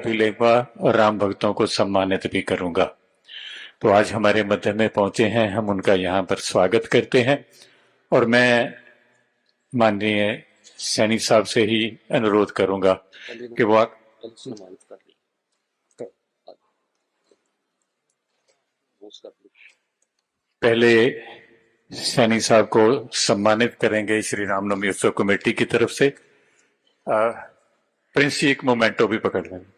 भी लेगा और राम भक्तों को सम्मानित भी करूंगा। तो आज हमारे मध्य में पहुंचे हैं, हम उनका यहाँ पर स्वागत करते हैं और मैं माननीय सैनी साहब से ही अनुरोध करूंगा कि वो पहले सैनी साहब को सम्मानित करेंगे श्री रामनवमी उत्सव कमेटी की तरफ से। प्रिंस जी एक मोमेंटो भी पकड़ लेंगे।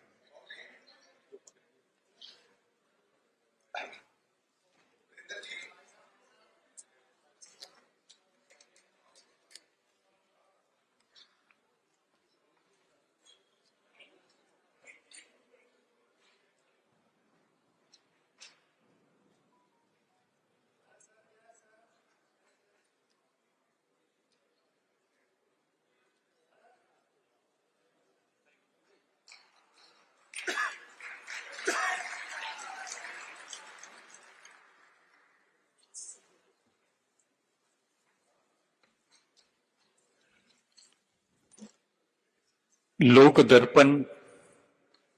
लोक दर्पण,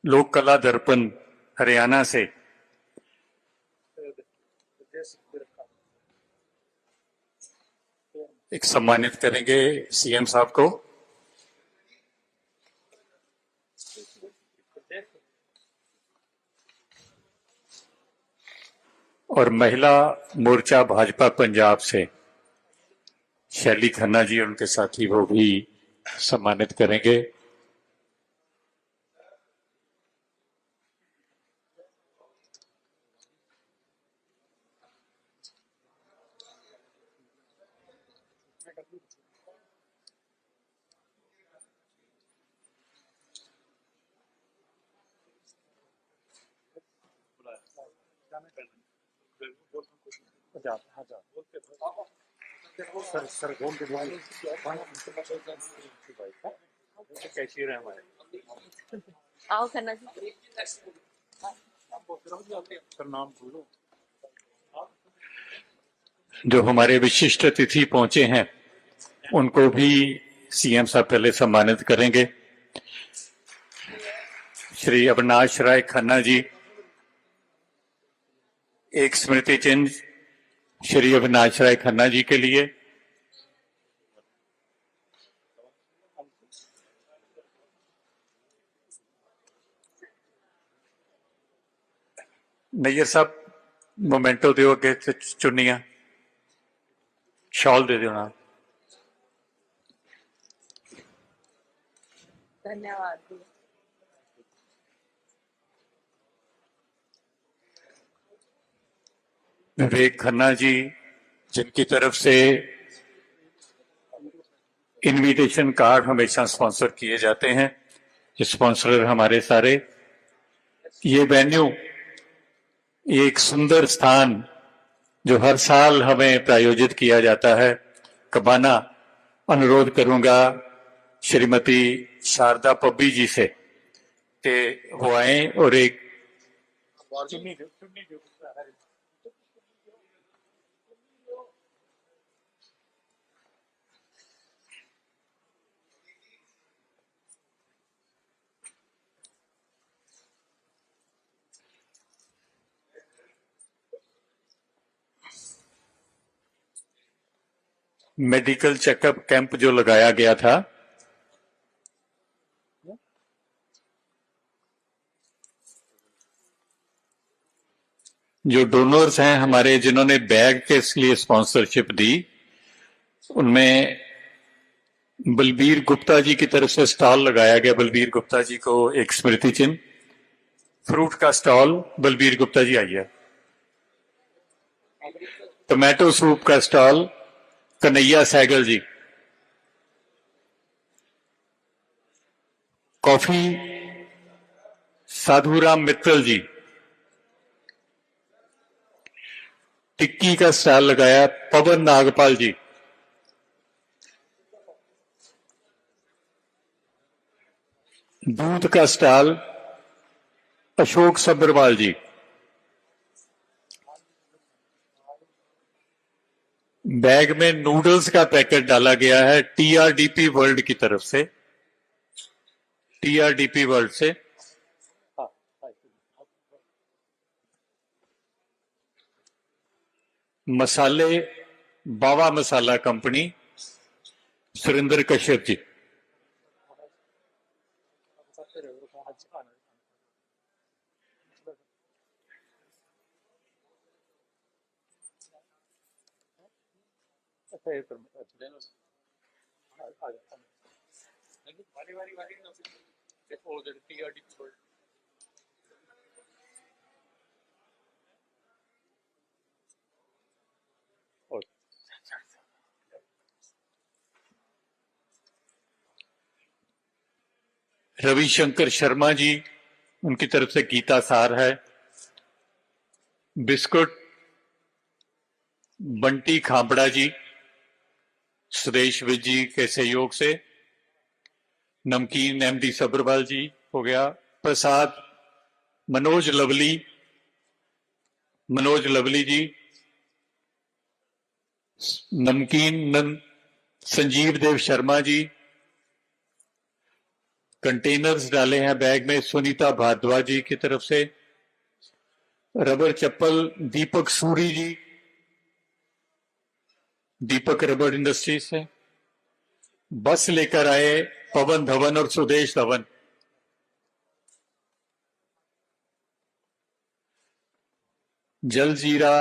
लोक कला दर्पण हरियाणा से एक सम्मानित करेंगे सीएम साहब को। और महिला मोर्चा भाजपा पंजाब से शैली खन्ना जी उनके साथी वो भी सम्मानित करेंगे। सर कैशियर है हमारे। आओ खन्ना जी। सर नाम बोलो। जो हमारे विशिष्ट अतिथि पहुंचे हैं उनको भी सीएम साहब पहले सम्मानित करेंगे। श्री अविनाश राय खन्ना जी, एक स्मृति चिन्ह श्री अविनाश राय खन्ना जी के लिए। नैयर साहब मोमेंटो दो अगे चुनिया शॉल दे दो ना। धन्यवाद। विवेक खन्ना जी जिनकी तरफ से इनविटेशन कार्ड हमेशा स्पॉन्सर किए जाते हैं, स्पॉन्सर हमारे सारे। ये वेन्यू, ये एक सुंदर स्थान जो हर साल हमें प्रायोजित किया जाता है, कबाना। अनुरोध करूंगा श्रीमती शारदा पब्बी जी से कि वो आए और एक मेडिकल चेकअप कैंप जो लगाया गया था, जो डोनर्स हैं हमारे जिन्होंने बैग के लिए स्पॉन्सरशिप दी, उनमें बलबीर गुप्ता जी की तरफ से स्टॉल लगाया गया। बलबीर गुप्ता जी को एक स्मृति चिन्ह। फ्रूट का स्टॉल बलबीर गुप्ता जी आइए। टोमेटो सूप का स्टॉल कन्हैया सहगल जी। कॉफी साधुराम मित्तल जी। टिक्की का स्टॉल लगाया पवन नागपाल जी। दूध का स्टॉल अशोक सब्रवाल जी। बैग में नूडल्स का पैकेट डाला गया है टीआरडीपी वर्ल्ड की तरफ से, टीआरडीपी वर्ल्ड से। मसाले बावा मसाला कंपनी सुरेंद्र कश्यप जी। रविशंकर शर्मा जी, उनकी तरफ से गीता सार है। बिस्कुट बंटी खाबड़ा जी, सुदेश विज जी के सहयोग से। नमकीन एमडी सब्रवाल जी हो गया। प्रसाद मनोज लवली जी। नमकीन संजीव देव शर्मा जी। कंटेनर्स डाले हैं बैग में सुनीता भारद्वाज जी की तरफ से। रबर चप्पल दीपक सूरी जी, दीपक रबर इंडस्ट्रीज से। बस लेकर आए पवन धवन और सुदेश धवन। जल जीरा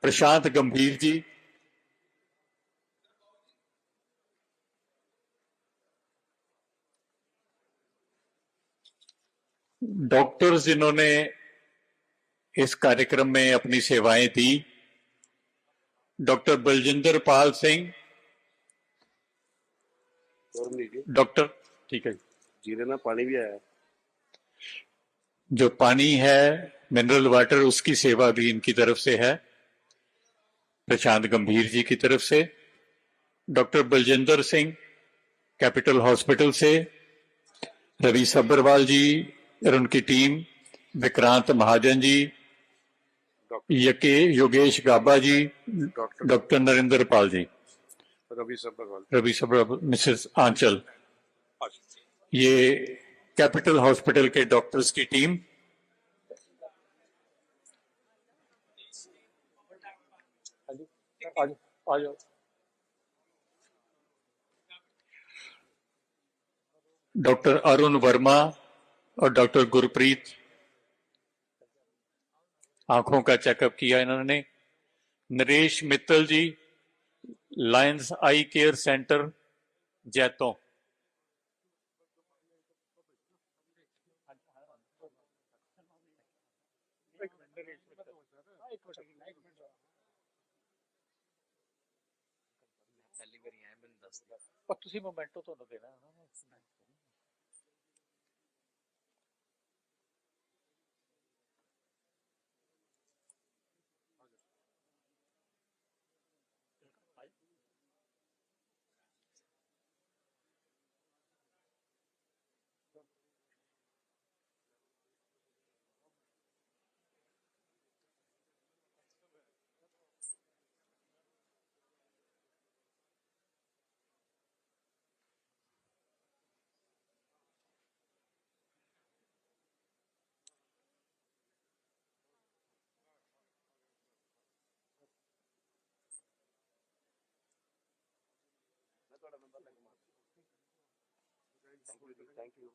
प्रशांत गंभीर जी। डॉक्टर्स जिन्होंने इस कार्यक्रम में अपनी सेवाएं दी, डॉक्टर बलजिंदर पाल सिंह। डॉक्टर ठीक है। जीरे ना पानी भी आया। जो पानी है मिनरल वाटर, उसकी सेवा भी इनकी तरफ से है, प्रशांत गंभीर जी की तरफ से। Doctor Baljinder Singh capital hospital से। रवि सब्रवाल जी और उनकी टीम। विक्रांत महाजन जी, यके योगेश गाबा जी, डॉक्टर नरेंद्र पाल जी, रवि सब्रवाल, मिसेस आंचल। ये कैपिटल हॉस्पिटल के डॉक्टर्स की टीम। आ जाओ। डॉक्टर अरुण वर्मा और डॉक्टर गुरप्रीत, आंखों का चेकअप किया इन्होंने। नरेश मित्तल जी, लायंस आई केयर सेंटर जैतों। ਤੁਸੀਂ ਮੋਮੈਂਟੋ ਤੁਹਾਨੂੰ ਦੇਣਾ ਹੈ ਨਾ। Thank you.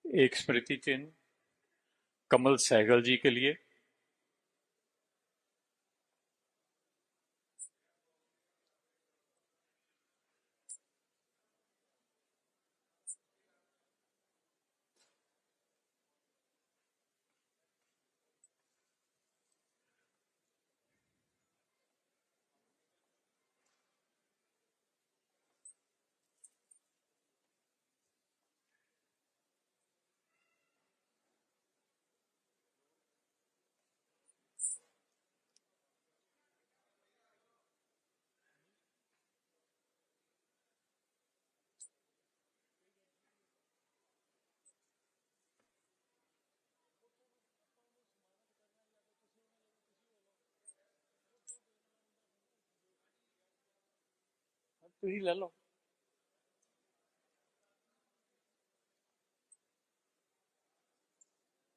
एक स्मृति चिन्ह कमल सहगल जी के लिए। ਤੁਸੀਂ ਲੈ ਲਓ।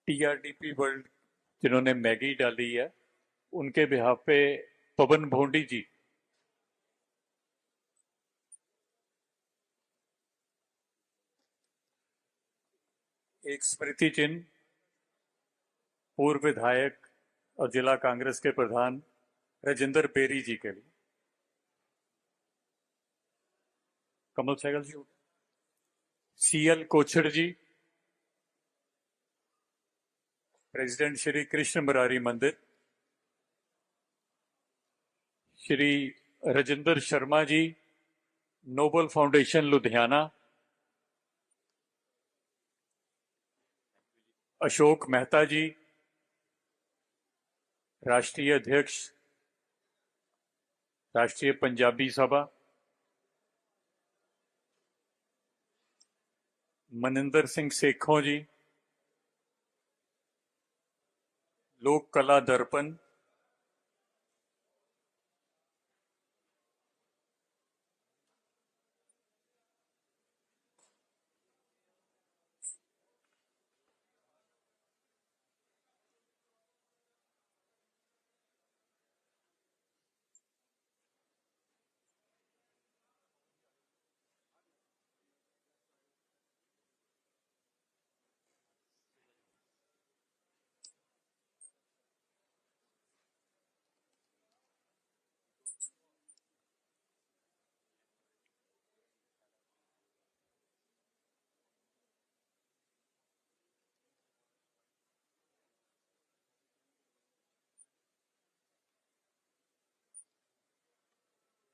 टीआरडीपी वर्ल्ड जिन्होंने मैगी डाली है, उनके बिहाफ पे पवन भोंडी जी। एक स्मृति चिन्ह पूर्व विधायक और जिला कांग्रेस के प्रधान राजेंद्र बेरी जी के लिए। कमल सहगल जी। सीएल कोछड़ जी, प्रेसिडेंट श्री कृष्ण मुरारी मंदिर। Shri Rajendra Sharma ji, Nobel foundation Ludhiana. अशोक मेहता जी, राष्ट्रीय अध्यक्ष राष्ट्रीय पंजाबी सभा। मनिंदर सिंह सेखों जी, लोक कला दर्पण।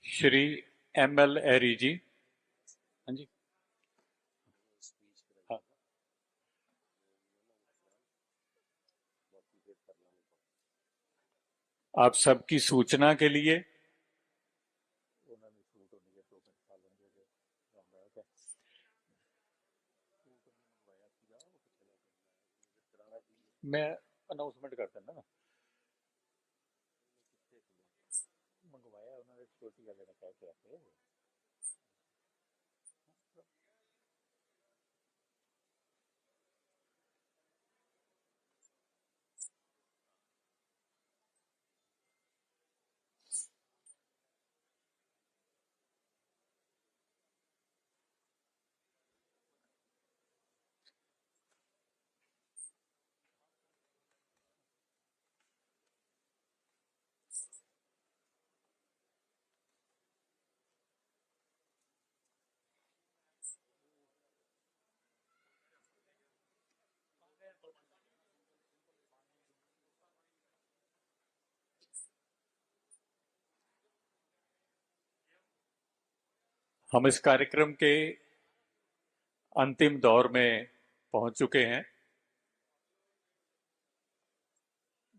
श्री एमएल एरी जी। हाँ जी। हाँ। आप सबकी सूचना के लिए मैं अनाउंसमेंट कर देना ना, मंगवाया उन्होंने सिक्योरिटी वाले ने कह के आते। हम इस कार्यक्रम के अंतिम दौर में पहुंच चुके हैं।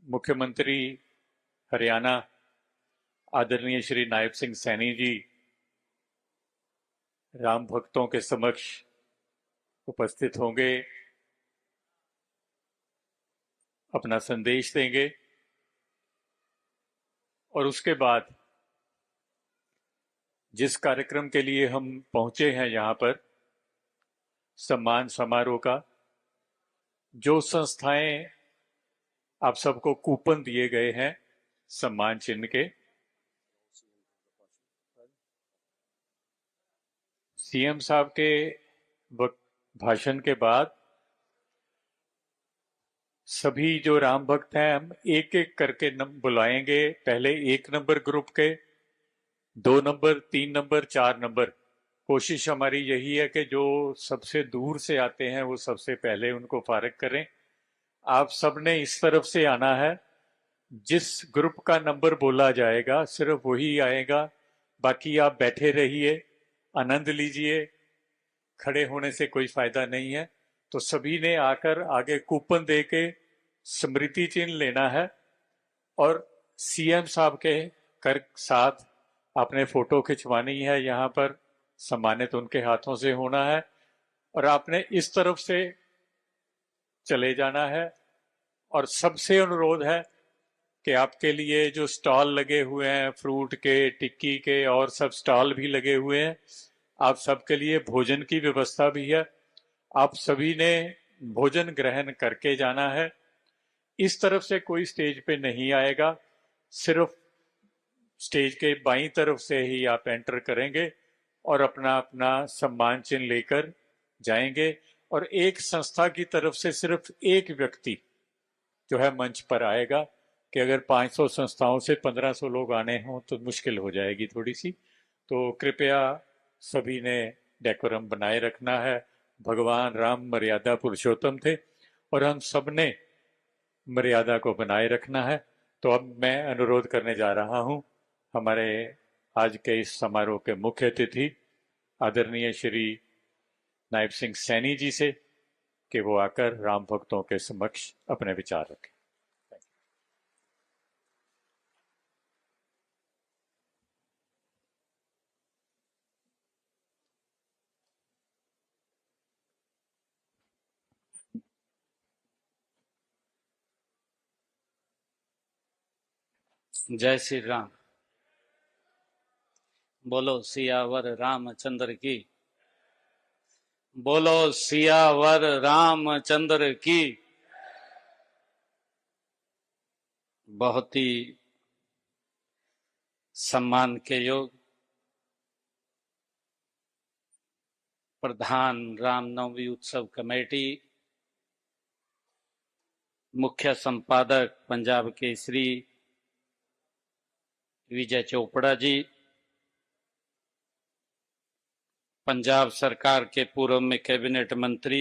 मुख्यमंत्री हरियाणा आदरणीय श्री नायब सिंह सैनी जी राम भक्तों के समक्ष उपस्थित होंगे, अपना संदेश देंगे और उसके बाद जिस कार्यक्रम के लिए हम पहुंचे हैं यहां पर, सम्मान समारोह का, जो संस्थाएं आप सबको कूपन दिए गए हैं सम्मान चिन्ह के, सीएम साहब के भाषण के बाद सभी जो राम भक्त हैं हम एक एक करके बुलाएंगे। पहले 1 नंबर ग्रुप के, 2 नंबर, 3 नंबर, 4 नंबर। कोशिश हमारी यही है कि जो सबसे दूर से आते हैं वो सबसे पहले उनको फारिग करें। आप सबने इस तरफ से आना है, जिस ग्रुप का नंबर बोला जाएगा सिर्फ वही आएगा, बाकी आप बैठे रहिए, आनंद लीजिए, खड़े होने से कोई फायदा नहीं है। तो सभी ने आकर आगे कूपन देके स्मृति चिन्ह लेना है और सीएम साहब के कर साथ आपने फोटो खिंचवानी है, यहाँ पर सम्मानित उनके हाथों से होना है और आपने इस तरफ से चले जाना है। और सबसे अनुरोध है कि आपके लिए जो स्टॉल लगे हुए हैं फ्रूट के, टिक्की के और सब स्टॉल भी लगे हुए हैं, आप सबके लिए भोजन की व्यवस्था भी है। आप सभी ने भोजन ग्रहण करके जाना है। इस तरफ से कोई स्टेज पे नहीं आएगा, सिर्फ स्टेज के बाईं तरफ से ही आप एंटर करेंगे और अपना अपना सम्मान चिन्ह लेकर जाएंगे। और एक संस्था की तरफ से सिर्फ एक व्यक्ति जो है मंच पर आएगा, कि अगर 500 संस्थाओं से 1500 लोग आने हों तो मुश्किल हो जाएगी थोड़ी सी। तो कृपया सभी ने डेकोरम बनाए रखना है। भगवान राम मर्यादा पुरुषोत्तम थे और हम सब ने मर्यादा को बनाए रखना है। तो अब मैं अनुरोध करने जा रहा हूं हमारे आज के इस समारोह के मुख्य अतिथि आदरणीय श्री नायब सिंह सैनी जी से कि वो आकर राम भक्तों के समक्ष अपने विचार रखें। जय श्री राम। बोलो सियावर रामचंद्र की। बोलो सियावर रामचंद्र की। बहुत ही सम्मान के योग प्रधान रामनवमी उत्सव कमेटी, मुख्य संपादक पंजाब केसरी विजय चोपड़ा जी, पंजाब सरकार के पूर्व में कैबिनेट मंत्री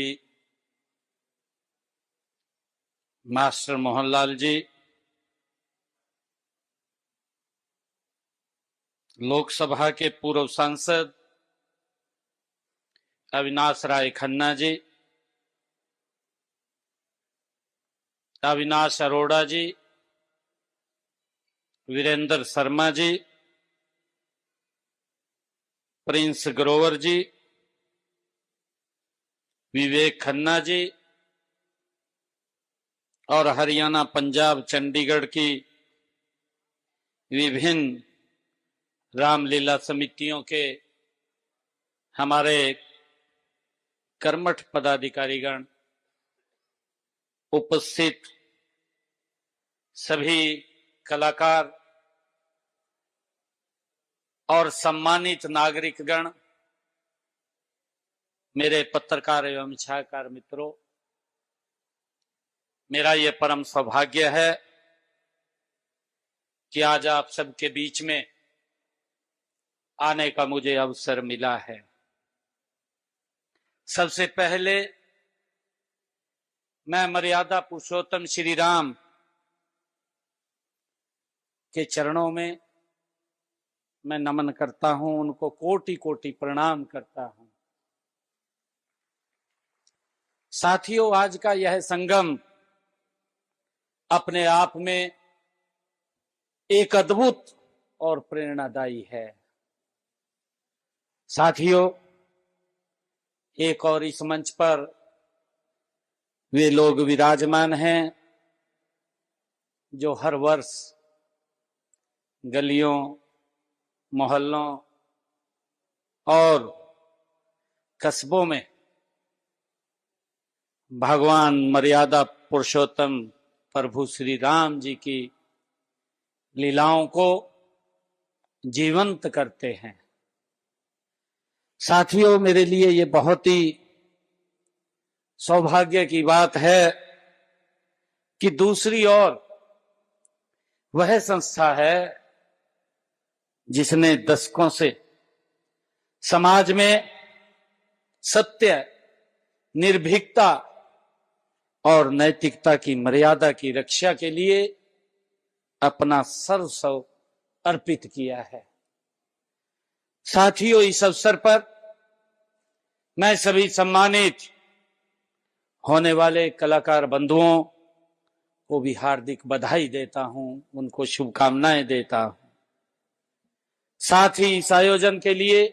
मास्टर मोहनलाल जी, लोकसभा के पूर्व सांसद अविनाश राय खन्ना जी, अविनाश अरोड़ा जी, वीरेंद्र शर्मा जी, प्रिंस ग्रोवर जी, विवेक खन्ना जी और हरियाणा, पंजाब, चंडीगढ़ की विभिन्न रामलीला समितियों के हमारे कर्मठ पदाधिकारीगण, उपस्थित सभी कलाकार और सम्मानित नागरिकगण, मेरे पत्रकार एवं छायाकार मित्रों, मेरा यह परम सौभाग्य है कि आज आप सबके बीच में आने का मुझे अवसर मिला है। सबसे पहले मैं मर्यादा पुरुषोत्तम श्री राम के चरणों में मैं नमन करता हूं, उनको कोटि कोटि प्रणाम करता हूं। साथियों, आज का यह संगम अपने आप में एक अद्भुत और प्रेरणादायी है। साथियों, एक और इस मंच पर वे लोग विराजमान हैं जो हर वर्ष गलियों, मोहल्लों और कस्बों में भगवान मर्यादा पुरुषोत्तम प्रभु श्री राम जी की लीलाओं को जीवंत करते हैं। साथियों, मेरे लिए ये बहुत ही सौभाग्य की बात है कि दूसरी ओर वह संस्था है जिसने दशकों से समाज में सत्य, निर्भीकता और नैतिकता की मर्यादा की रक्षा के लिए अपना सर्वस्व अर्पित किया है। साथियों, इस अवसर पर मैं सभी सम्मानित होने वाले कलाकार बंधुओं को भी हार्दिक बधाई देता हूं, उनको शुभकामनाएं देता हूं। साथ ही इस आयोजन के लिए,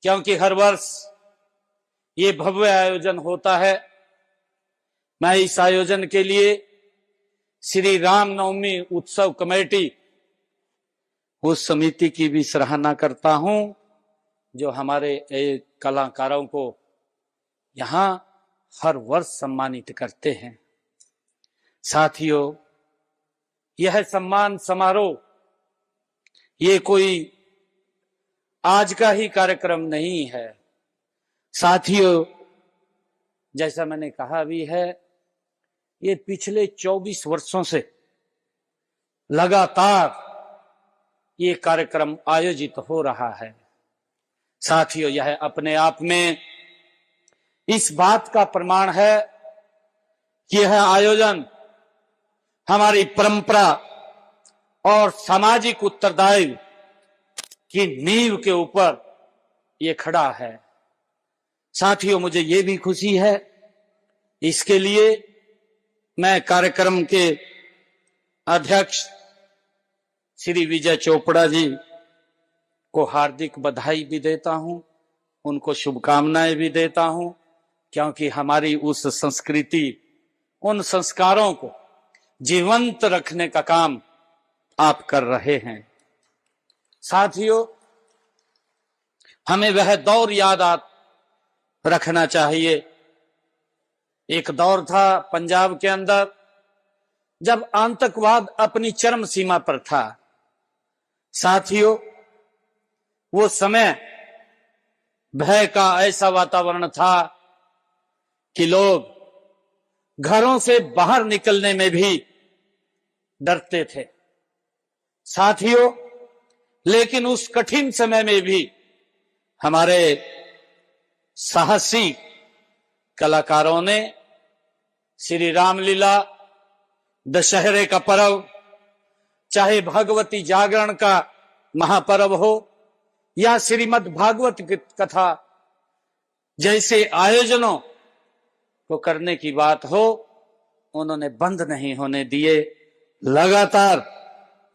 क्योंकि हर वर्ष ये भव्य आयोजन होता है, मैं इस आयोजन के लिए श्री रामनवमी उत्सव कमेटी, उस समिति की भी सराहना करता हूं जो हमारे कलाकारों को यहां हर वर्ष सम्मानित करते हैं। साथियों, यह सम्मान समारोह ये कोई आज का ही कार्यक्रम नहीं है। साथियों, जैसा मैंने कहा भी है, ये पिछले 24 वर्षों से लगातार ये कार्यक्रम आयोजित हो रहा है। साथियों, यह अपने आप में इस बात का प्रमाण है कि यह आयोजन हमारी परंपरा और सामाजिक उत्तरदायित्व की नींव के ऊपर ये खड़ा है। साथियों, मुझे ये भी खुशी है, इसके लिए मैं कार्यक्रम के अध्यक्ष श्री विजय चोपड़ा जी को हार्दिक बधाई भी देता हूं, उनको शुभकामनाएं भी देता हूं, क्योंकि हमारी उस संस्कृति, उन संस्कारों को जीवंत रखने का काम आप कर रहे हैं। साथियों, हमें वह दौर याद रखना चाहिए। एक दौर था पंजाब के अंदर जब आतंकवाद अपनी चरम सीमा पर था। साथियों, वो समय भय का ऐसा वातावरण था कि लोग घरों से बाहर निकलने में भी डरते थे। साथियों, लेकिन उस कठिन समय में भी हमारे साहसी कलाकारों ने श्री रामलीला, दशहरे का पर्व, चाहे भगवती जागरण का महापर्व हो या श्रीमद् भागवत कथा जैसे आयोजनों को करने की बात हो, उन्होंने बंद नहीं होने दिए। लगातार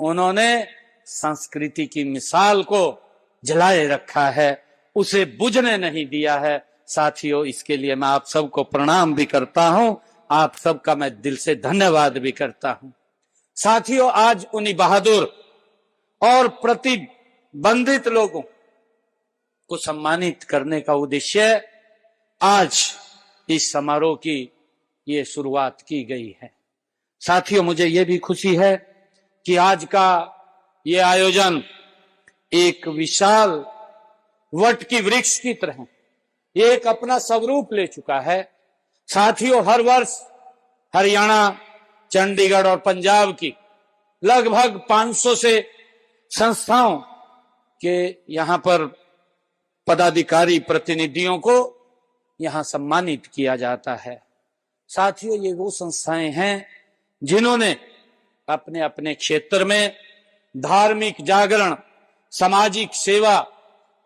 उन्होंने संस्कृति की मिसाल को जलाए रखा है, उसे बुझने नहीं दिया है। साथियों, इसके लिए मैं आप सबको प्रणाम भी करता हूं, आप सबका मैं दिल से धन्यवाद भी करता हूं। साथियों, आज उन्हीं बहादुर और प्रतिबंधित लोगों को सम्मानित करने का उद्देश्य आज इस समारोह की ये शुरुआत की गई है। साथियों, मुझे ये भी खुशी है कि आज का ये आयोजन एक विशाल वट की वृक्ष की तरह एक अपना स्वरूप ले चुका है। साथियों, हर वर्ष हरियाणा, चंडीगढ़ और पंजाब की लगभग 500 से संस्थाओं के यहाँ पर पदाधिकारी प्रतिनिधियों को यहाँ सम्मानित किया जाता है। साथियों, ये वो संस्थाएं हैं जिन्होंने अपने अपने क्षेत्र में धार्मिक जागरण, सामाजिक सेवा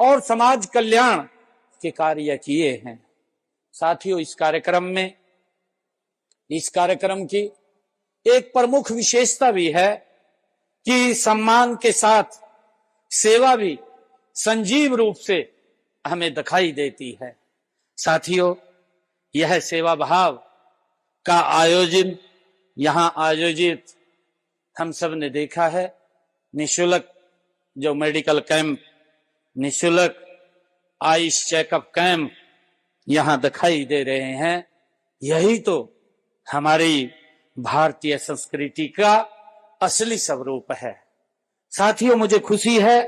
और समाज कल्याण के कार्य किए हैं। साथियों, इस कार्यक्रम की एक प्रमुख विशेषता भी है कि सम्मान के साथ सेवा भी संजीव रूप से हमें दिखाई देती है। साथियों, यह सेवा भाव का आयोजित हम सब ने देखा है। निशुल्क जो मेडिकल कैंप, निशुल्क आयुष चेकअप कैंप यहां दिखाई दे रहे हैं। यही तो हमारी भारतीय संस्कृति का असली स्वरूप है। साथियों, मुझे खुशी है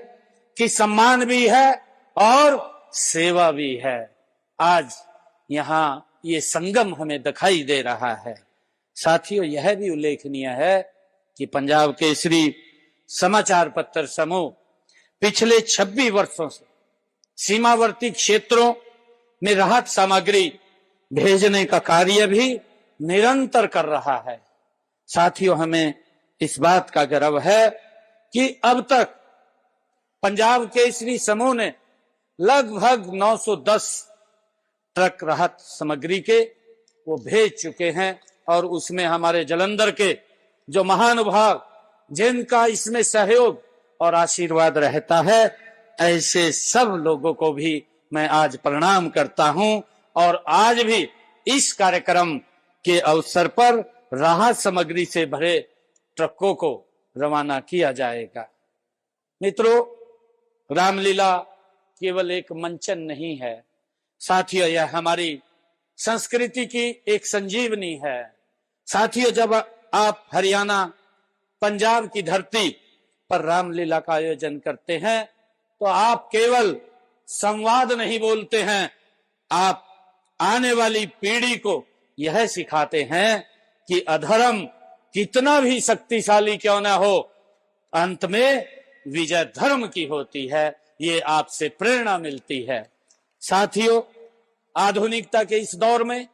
कि सम्मान भी है और सेवा भी है। आज यहाँ ये संगम हमें दिखाई दे रहा है। साथियों, यह भी उल्लेखनीय है कि पंजाब केसरी समाचार पत्र समूह पिछले 26 वर्षों से सीमावर्ती क्षेत्रों में राहत सामग्री भेजने का कार्य भी निरंतर कर रहा है। साथियों, हमें इस बात का गर्व है कि अब तक पंजाब केसरी समूह ने लगभग 910 ट्रक राहत सामग्री के वो भेज चुके हैं और उसमें हमारे जलंधर के जो महानुभाव जिनका इसमें सहयोग और आशीर्वाद रहता है, ऐसे सब लोगों को भी मैं आज प्रणाम करता हूं। और आज भी इस कार्यक्रम के अवसर पर राहत सामग्री से भरे ट्रकों को रवाना किया जाएगा। मित्रों, रामलीला केवल एक मंचन नहीं है, साथियों यह हमारी संस्कृति की एक संजीवनी है। साथियों, जब आप हरियाणा, पंजाब की धरती पर रामलीला का आयोजन करते हैं तो आप केवल संवाद नहीं बोलते हैं, आप आने वाली पीढ़ी को यह सिखाते हैं कि अधर्म कितना भी शक्तिशाली क्यों ना हो, अंत में विजय धर्म की होती है। ये आपसे प्रेरणा मिलती है। साथियों, आधुनिकता के इस दौर में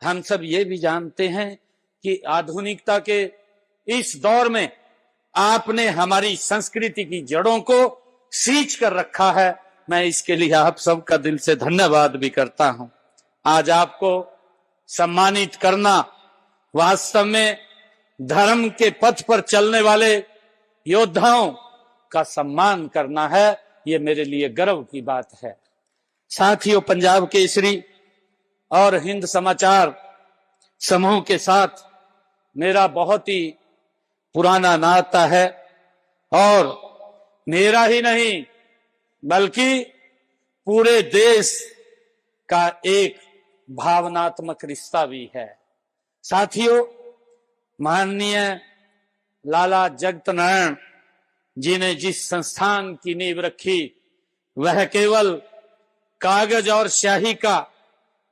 हम सब ये भी जानते हैं कि आधुनिकता के इस दौर में आपने हमारी संस्कृति की जड़ों को सींच कर रखा है। मैं इसके लिए आप सबका दिल से धन्यवाद भी करता हूं। आज आपको सम्मानित करना वास्तव में धर्म के पथ पर चलने वाले योद्धाओं का सम्मान करना है। ये मेरे लिए गर्व की बात है। साथियों, पंजाब केसरी और हिंद समाचार समूह के साथ मेरा बहुत ही पुराना नाता है और मेरा ही नहीं बल्कि पूरे देश का एक भावनात्मक रिश्ता भी है। साथियों, माननीय लाला जगत नारायण जी ने जिस संस्थान की नींव रखी वह केवल कागज और स्याही का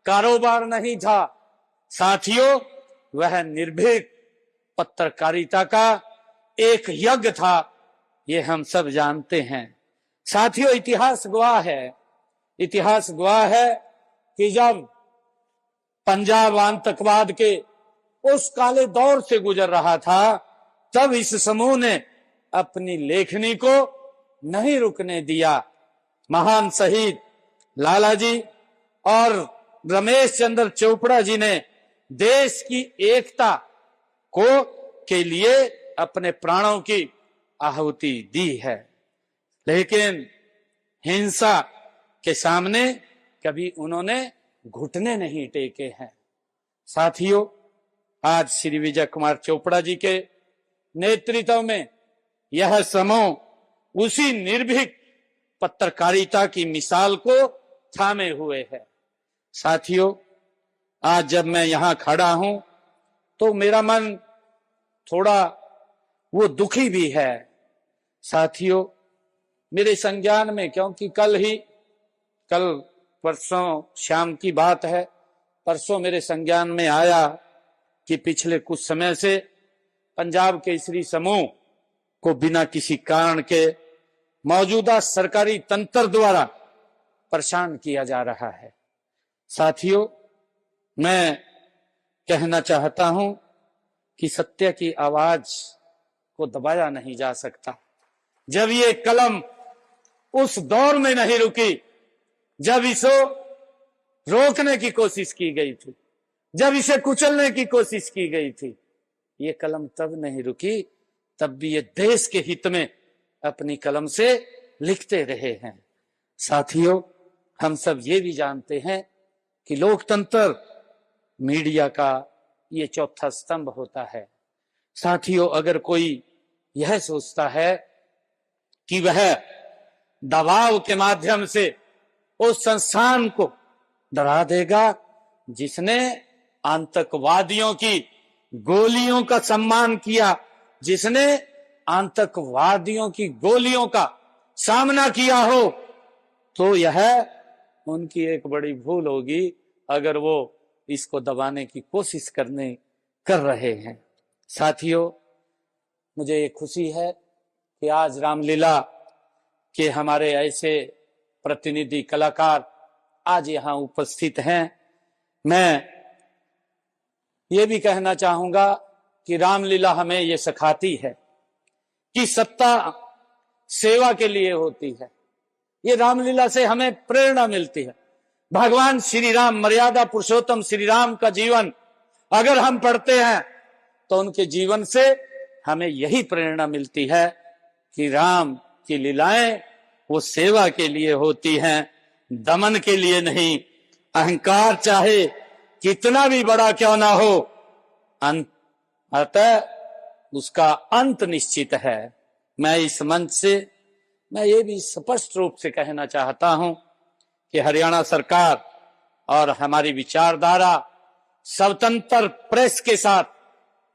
कारोबार नहीं था। साथियों, वह निर्भीक पत्रकारिता का एक यज्ञ था। ये हम सब जानते हैं। साथियों, इतिहास गवाह है कि जब पंजाब आतंकवाद के उस काले दौर से गुजर रहा था तब इस समूह ने अपनी लेखनी को नहीं रुकने दिया। महान शहीद लाला जी और रमेश चंद्र चोपड़ा जी ने देश की एकता को के लिए अपने प्राणों की आहुति दी है, लेकिन हिंसा के सामने कभी उन्होंने घुटने नहीं टेके हैं। साथियों, आज श्री विजय कुमार चोपड़ा जी के नेतृत्व में यह समूह उसी निर्भीक पत्रकारिता की मिसाल को थामे हुए है। साथियों, आज जब मैं यहां खड़ा हूं तो मेरा मन थोड़ा वो दुखी भी है। साथियों, मेरे संज्ञान में, क्योंकि कल परसों शाम की बात है, परसों मेरे संज्ञान में आया कि पिछले कुछ समय से पंजाब केसरी समूह को बिना किसी कारण के मौजूदा सरकारी तंत्र द्वारा परेशान किया जा रहा है। साथियों, मैं कहना चाहता हूं कि सत्य की आवाज को दबाया नहीं जा सकता। जब ये कलम उस दौर में नहीं रुकी जब इसे रोकने की कोशिश की गई थी, जब इसे कुचलने की कोशिश की गई थी, ये कलम तब नहीं रुकी, तब भी ये देश के हित में अपनी कलम से लिखते रहे हैं। साथियों, हम सब ये भी जानते हैं कि लोकतंत्र मीडिया का ये चौथा स्तंभ होता है। साथियों, अगर कोई यह सोचता है कि वह दबाव के माध्यम से उस संस्थान को डरा देगा जिसने आतंकवादियों की गोलियों का सम्मान किया, जिसने आतंकवादियों की गोलियों का सामना किया हो, तो यह उनकी एक बड़ी भूल होगी अगर वो इसको दबाने की कोशिश कर रहे हैं। साथियों, मुझे ये खुशी है कि आज रामलीला के हमारे ऐसे प्रतिनिधि कलाकार आज यहाँ उपस्थित हैं। मैं ये भी कहना चाहूंगा कि रामलीला हमें ये सिखाती है कि सत्ता सेवा के लिए होती है। ये रामलीला से हमें प्रेरणा मिलती है। भगवान श्री राम, मर्यादा पुरुषोत्तम श्री राम का जीवन अगर हम पढ़ते हैं तो उनके जीवन से हमें यही प्रेरणा मिलती है कि राम की लीलाएं वो सेवा के लिए होती हैं, दमन के लिए नहीं। अहंकार चाहे कितना भी बड़ा क्यों ना हो, अतः उसका अंत निश्चित है। मैं इस मंच से मैं ये भी स्पष्ट रूप से कहना चाहता हूं कि हरियाणा सरकार और हमारी विचारधारा स्वतंत्र प्रेस के साथ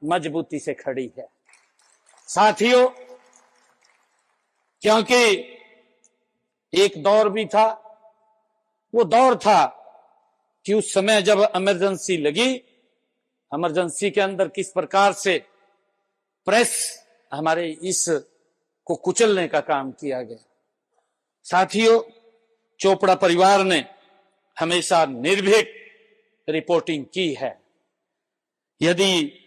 मजबूती से खड़ी है साथियों, क्योंकि एक दौर भी था, वो दौर था कि उस समय जब इमरजेंसी लगी, इमरजेंसी के अंदर किस प्रकार से प्रेस हमारे इस को कुचलने का काम किया गया। साथियों, चोपड़ा परिवार ने हमेशा निर्भीक रिपोर्टिंग की है। यदि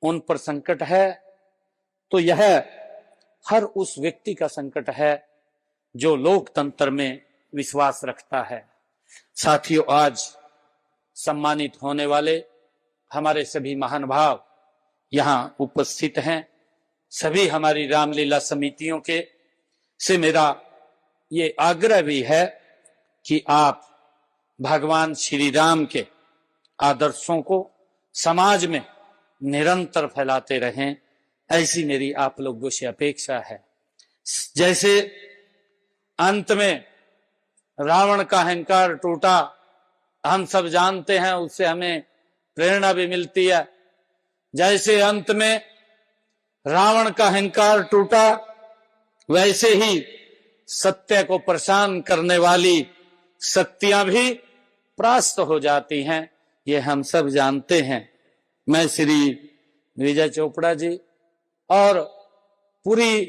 उन पर संकट है तो यह हर उस व्यक्ति का संकट है जो लोकतंत्र में विश्वास रखता है। साथियों, आज सम्मानित होने वाले हमारे सभी महानुभाव यहां उपस्थित हैं। सभी हमारी रामलीला समितियों के से मेरा ये आग्रह भी है कि आप भगवान श्री राम के आदर्शों को समाज में निरंतर फैलाते रहें, ऐसी मेरी आप लोगों से अपेक्षा है। जैसे अंत में रावण का अहंकार टूटा, हम सब जानते हैं, उससे हमें प्रेरणा भी मिलती है। जैसे अंत में रावण का अहंकार टूटा, वैसे ही सत्य को परेशान करने वाली शक्तियां भी परास्त हो जाती हैं, ये हम सब जानते हैं। मैं श्री विजय चोपड़ा जी और पूरी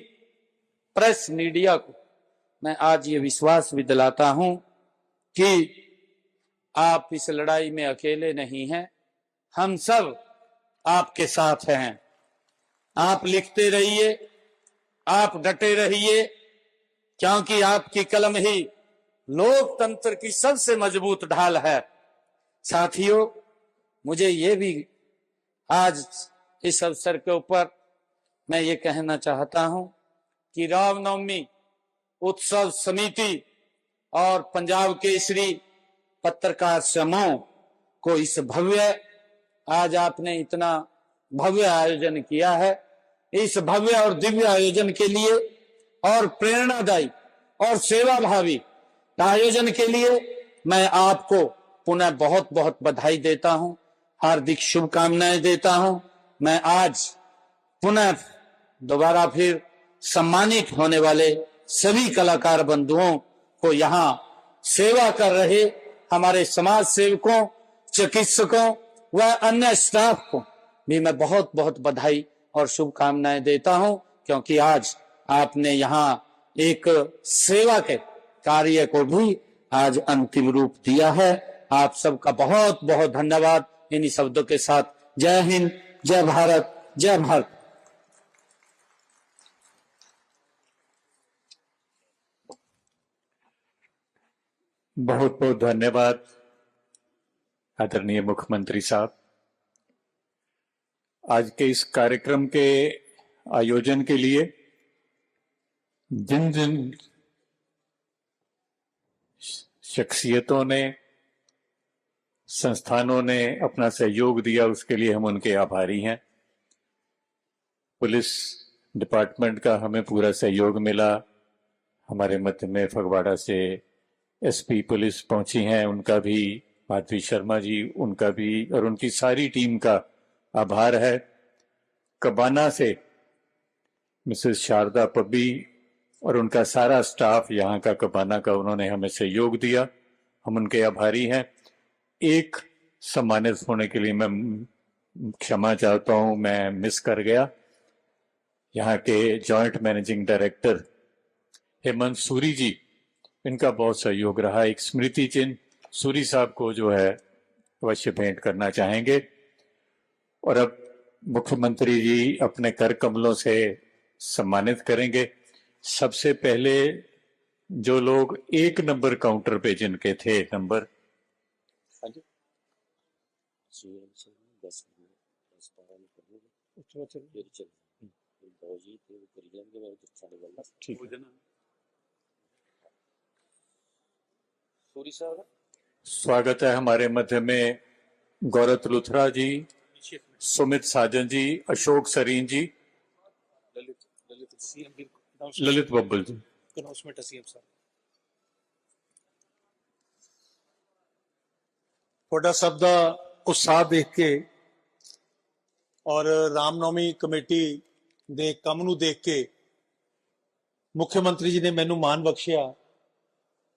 प्रेस मीडिया को मैं आज ये विश्वास भी दिलाता हूं कि आप इस लड़ाई में अकेले नहीं हैं, हम सब आपके साथ हैं। आप लिखते रहिए, आप डटे रहिए, क्योंकि आपकी कलम ही लोकतंत्र की सबसे मजबूत ढाल है। साथियों, मुझे ये भी आज इस अवसर के ऊपर मैं ये कहना चाहता हूं कि रामनवमी उत्सव समिति और पंजाब केसरी पत्रकार समूह को इस भव्य, आज आपने इतना भव्य आयोजन किया है, इस भव्य और दिव्य आयोजन के लिए और प्रेरणादायी और सेवाभावी आयोजन के लिए मैं आपको पुनः बहुत बहुत बधाई देता हूं, हार्दिक शुभकामनाएं देता हूं। मैं आज पुनः दोबारा फिर सम्मानित होने वाले सभी कलाकार बंधुओं को, यहाँ सेवा कर रहे हमारे समाज सेवकों, चिकित्सकों व अन्य स्टाफ को भी मैं बहुत बहुत बधाई और शुभकामनाएं देता हूं, क्योंकि आज आपने यहाँ एक सेवा के कार्य को भी आज अंतिम रूप दिया है। आप सबका बहुत बहुत धन्यवाद। इन्हीं शब्दों के साथ जय हिंद, जय भारत, जय भारत। बहुत बहुत धन्यवाद आदरणीय मुख्यमंत्री साहब। आज के इस कार्यक्रम के आयोजन के लिए जिन जिन शख्सियतों ने, संस्थानों ने अपना सहयोग दिया, उसके लिए हम उनके आभारी हैं। पुलिस डिपार्टमेंट का हमें पूरा सहयोग मिला। हमारे मध्य में फगवाड़ा से एसपी पुलिस पहुंची हैं, उनका भी, माधवी शर्मा जी, उनका भी और उनकी सारी टीम का आभार है। कबाना से मिसेस शारदा पब्बी और उनका सारा स्टाफ यहाँ का, कबाना का, उन्होंने हमें सहयोग दिया, हम उनके आभारी हैं। एक सम्मानित होने के लिए मैं क्षमा चाहता हूं, मैं मिस कर गया। यहाँ के joint managing director Hemant Suri ji, इनका बहुत सहयोग रहा। एक स्मृति चिन्ह सूरी साहब को जो है अवश्य भेंट करना चाहेंगे। और अब मुख्यमंत्री जी अपने कर कमलों से सम्मानित करेंगे। सबसे पहले जो लोग 1 नंबर काउंटर पे जिनके थे नंबर, स्वागत है हमारे मध्य में गौरव लुथरा जी, सुमित साजन जी, अशोक सरीन जी, ललित बब्बल जी। ਤੁਹਾਡਾ ਸਭ ਦਾ ਉਤਸ਼ਾਹ ਦੇਖ ਕੇ ਔਰ ਰਾਮਨੌਮੀ ਕਮੇਟੀ ਦੇ ਕੰਮ ਨੂੰ ਦੇਖ ਕੇ ਮੁੱਖ ਮੰਤਰੀ ਜੀ ਨੇ ਮੈਨੂੰ ਮਾਣ ਬਖਸ਼ਿਆ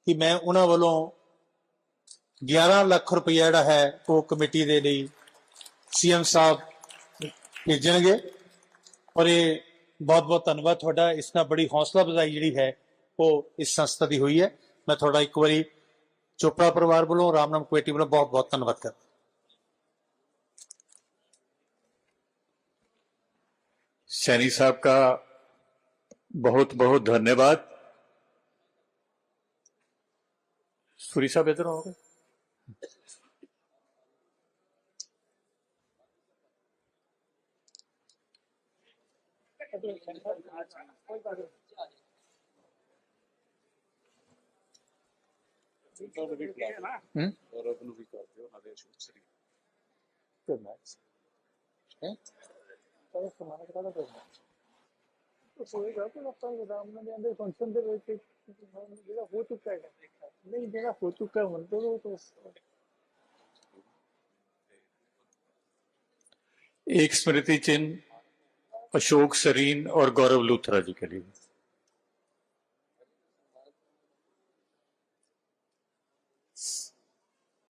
ਕਿ ਮੈਂ ਉਹਨਾਂ ਵੱਲੋਂ 11 ਲੱਖ ਰੁਪਇਆ ਜਿਹੜਾ ਹੈ ਉਹ ਕਮੇਟੀ ਦੇ ਲਈ ਸੀਐਮ ਸਾਹਿਬ ਭੇਜਣਗੇ ਔਰ ਇਹ ਬਹੁਤ ਬਹੁਤ ਧੰਨਵਾਦ ਤੁਹਾਡਾ। ਇਸ ਨਾਲ ਬੜੀ ਹੌਸਲਾ ਅਫਜ਼ਾਈ ਜਿਹੜੀ ਹੈ ਉਹ ਇਸ ਸੰਸਥਾ ਦੀ ਹੋਈ ਹੈ। ਮੈਂ ਤੁਹਾਡਾ ਇੱਕ ਵਾਰੀ ਚੋਪੜਾ ਪਰਿਵਾਰ ਵੱਲੋਂ ਰਾਮਨਾਮ ਕਮੇਟੀ ਵੱਲੋਂ ਬਹੁਤ ਬਹੁਤ ਧੰਨਵਾਦ ਕਰਦਾ। सैनी साहब का बहुत बहुत धन्यवाद। सूरी साहब इधर आओगे। एक स्मृति चिन्ह अशोक सरीन और गौरव लूथरा जी के लिए।